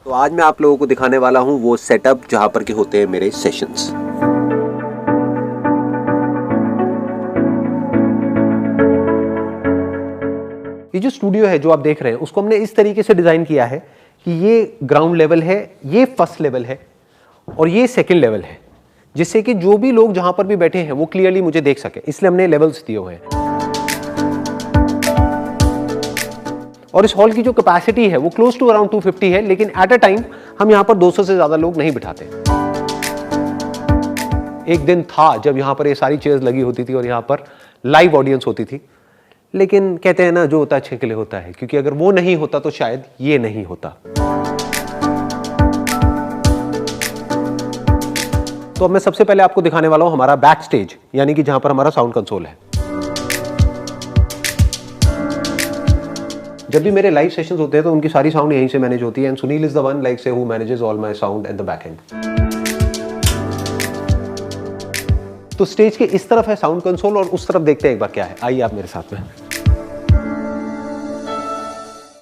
तो आज मैं आप लोगों को दिखाने वाला हूं वो सेटअप जहां पर के होते हैं मेरे सेशंस। ये जो स्टूडियो है जो आप देख रहे हैं उसको हमने इस तरीके से डिजाइन किया है कि ये ग्राउंड लेवल है, ये फर्स्ट लेवल है और ये सेकंड लेवल है, जिससे कि जो भी लोग जहां पर भी बैठे हैं वो क्लियरली मुझे देख सके, इसलिए हमने लेवल्स दिए हुए हैं। और इस हॉल की जो कैपेसिटी है वो क्लोज टू अराउंड 250 है, लेकिन एट अ टाइम हम यहां पर 200 से ज्यादा लोग नहीं बिठाते। एक दिन था जब यहां पर ये सारी चेयर्स लगी होती थी और यहां पर लाइव ऑडियंस होती थी, लेकिन कहते हैं ना जो होता है अच्छे के लिए होता है, क्योंकि अगर वो नहीं होता तो शायद ये नहीं होता। तो अब मैं सबसे पहले आपको दिखाने वाला हूं हमारा बैक स्टेज, यानी कि जहां पर हमारा साउंड कंसोल है। जब भी मेरे लाइव सेशंस होते हैं तो उनकी सारी साउंड यहीं से मैनेज होती है, and Sunil is the one like say who manages all my sound at the back end. तो स्टेज के इस तरफ है साउंड कंसोल और उस तरफ देखते हैं एक बार क्या है। आइए आप मेरे साथ में।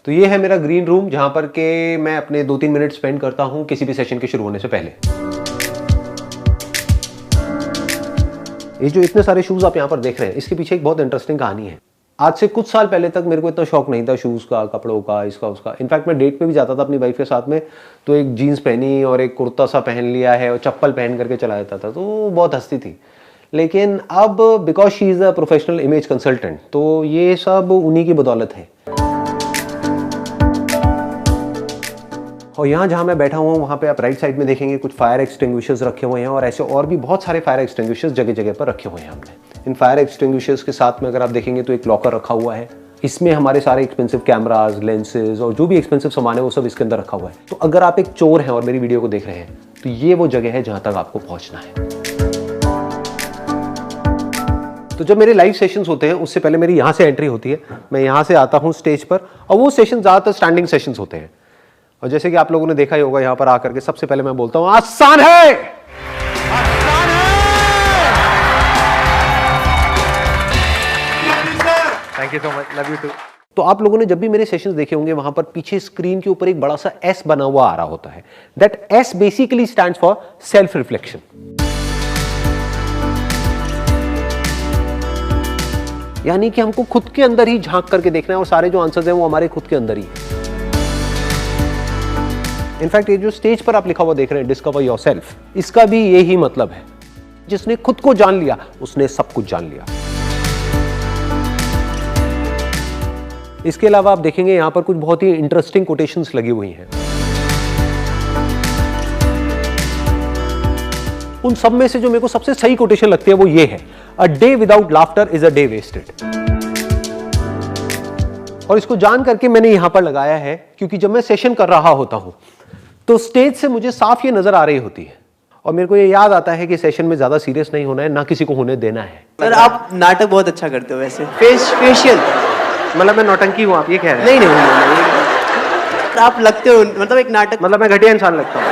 तो ये है मेरा ग्रीन रूम जहां पर के मैं अपने 2-3 मिनट स्पेंड करता हूं किसी भी सेशन के शुरू होने से पहले। ये जो इतने सारे शूज आप यहां पर देख रहे हैं, इसके पीछे एक बहुत इंटरेस्टिंग कहानी है। आज से कुछ साल पहले तक मेरे को इतना शौक नहीं था शूज का, कपड़ों का, इसका उसका। इनफैक्ट मैं डेट पे भी जाता था अपनी वाइफ के साथ में तो एक जीन्स पहनी और एक कुर्ता सा पहन लिया है और चप्पल पहन करके चला जाता था, तो वो बहुत हंसती थी। लेकिन अब because she is a professional image consultant, तो ये सब उन्हीं की बदौलत है। और यहाँ जहाँ मैं बैठा हुआ हूँ वहाँ पे आप राइट साइड में देखेंगे कुछ फायर एक्सटिंग्विशर्स रखे हुए हैं और ऐसे और भी बहुत सारे फायर एक्सटिंग्विशर्स जगह जगह पर रखे हुए हैं हमने। इन फायर एक्सटिंग्विशर्स के साथ में अगर आप देखेंगे तो एक लॉकर रखा हुआ है, इसमें हमारे सारे एक्सपेंसिव कैमराज, लेंसेज और जो भी एक्सपेंसिव सामान है वो सब इसके अंदर रखा हुआ है। तो अगर आप एक चोर हैं और मेरी वीडियो को देख रहे हैं तो ये वो जगह है जहाँ तक आपको पहुँचना है। तो जब मेरे लाइव सेशंस होते हैं उससे पहले मेरी यहाँ से एंट्री होती है, मैं यहाँ से आता हूँ स्टेज पर और वो सेशन ज़्यादातर स्टैंडिंग सेशंस होते हैं। और जैसे कि आप लोगों ने देखा ही होगा यहाँ पर आकर के सबसे पहले मैं बोलता हूँ आसान है, आसान है। Thank you so much, love you too. तो आप लोगों ने जब भी मेरे सेशंस देखे होंगे वहां पर पीछे स्क्रीन के ऊपर एक बड़ा सा एस बना हुआ आ रहा होता है। That S basically stands for self reflection. यानी कि हमको खुद के अंदर ही झांक करके देखना है और सारे जो आंसर्स हैं वो हमारे खुद के अंदर ही है। इनफैक्ट ये जो स्टेज पर आप लिखा हुआ देख रहे हैं डिस्कवर योरसेल्फ, इसका भी यही मतलब है। जिसने खुद को जान लिया उसने सब कुछ जान लिया। इसके अलावा आप देखेंगे यहां पर कुछ बहुत ही इंटरेस्टिंग कोटेशंस लगी हुई हैं। उन सब में से जो मेरे को सबसे सही कोटेशन लगती है वो ये है, a day without laughter is a day wasted. और इसको जान करके मैंने यहां पर लगाया है क्योंकि जब मैं सेशन कर रहा होता हूं तो स्टेज से मुझे साफ ये नजर आ रही होती है और मेरे को ये याद आता है कि सेशन में ज्यादा सीरियस नहीं होना है, ना किसी को होने देना है। सर आप नाटक बहुत अच्छा करते हो वैसे, फेशियल। मतलब मैं नौटंकी हूं आप ये कह रहे हैं? नहीं, आप लगते हो मतलब एक नाटक, मतलब मैं घटिया इंसान लगता हूं?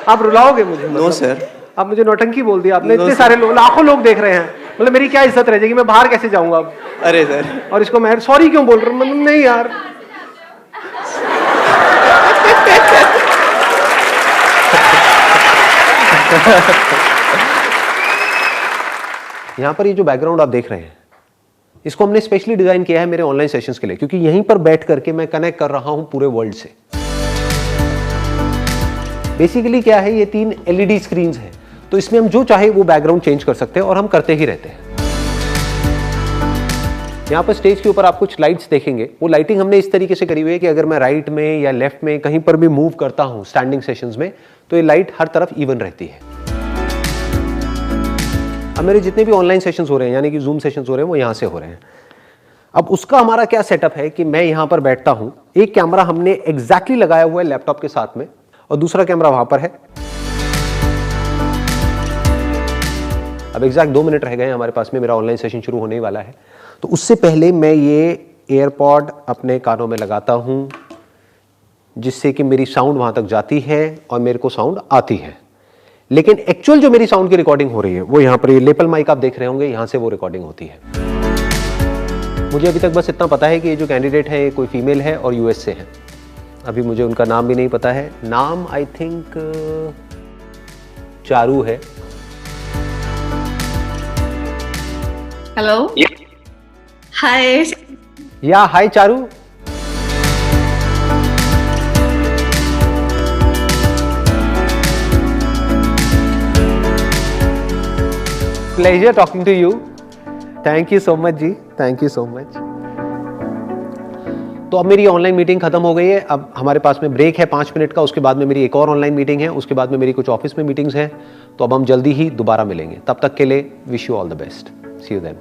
आप रुलाओगे मुझे? नो सर, आप मुझे नौटंकी बोल दिया आपने। इतने सारे लोग, लाखों लोग देख रहे हैं, मतलब मेरी क्या इज्जत रह जाएगी? मैं बाहर कैसे जाऊंगा अब? अरे सर, और इसको मैं सॉरी क्यों बोल रहा हूँ? मतलब नहीं यार, यहां पर ये जो बैकग्राउंड आप देख रहे हैं इसको हमने स्पेशली डिजाइन किया है मेरे ऑनलाइन सेशंस के लिए, क्योंकि यहीं पर बैठ करके मैं कनेक्ट कर रहा हूं पूरे वर्ल्ड से। बेसिकली क्या है, ये 3 LED स्क्रीन्स हैं, तो इसमें हम जो चाहे वो बैकग्राउंड चेंज कर सकते हैं और हम करते ही रहते हैं। यहाँ पर स्टेज के ऊपर आप कुछ लाइट्स देखेंगे, वो लाइटिंग हमने इस तरीके से करी हुई है कि अगर मैं राइट में या लेफ्ट में कहीं पर भी मूव करता हूँ स्टैंडिंग सेशंस में तो ये लाइट हर तरफ इवन रहती है। अब मेरे जितने भी ऑनलाइन सेशंस हो रहे हैं यानी कि जूम सेशंस हो रहे हैं वो यहाँ से हो रहे हैं। अब उसका हमारा क्या सेटअप है कि मैं यहाँ पर बैठता हूँ, एक कैमरा हमने एग्जैक्टली लगाया हुआ है लैपटॉप के साथ में और दूसरा कैमरा वहां पर है। अब एग्जैक्ट 2 मिनट रह गए हैं हमारे पास में, मेरा ऑनलाइन सेशन शुरू होने वाला है। तो उससे पहले मैं ये एयरपॉड अपने कानों में लगाता हूं जिससे कि मेरी साउंड वहां तक जाती है और मेरे को साउंड आती है। लेकिन एक्चुअल जो मेरी साउंड की रिकॉर्डिंग हो रही है वो यहाँ पर ये लेपल माइक आप देख रहे होंगे, यहाँ से वो रिकॉर्डिंग होती है। मुझे अभी तक बस इतना पता है कि ये जो कैंडिडेट है कोई फीमेल है और यूएस से है। अभी मुझे उनका नाम भी नहीं पता है। नाम आई थिंक चारू है। Hello. Hi. Yeah hi Charu. Pleasure talking to you. Thank you so much ji, thank you so much. तो अब मेरी ऑनलाइन मीटिंग खत्म हो गई है। अब हमारे पास में ब्रेक है 5 मिनट का, उसके बाद में मेरी एक और ऑनलाइन मीटिंग है, उसके बाद में मेरी कुछ ऑफिस में मीटिंग्स हैं। तो अब हम जल्दी ही दोबारा मिलेंगे। तब तक के लिए wish you all the best. See you then.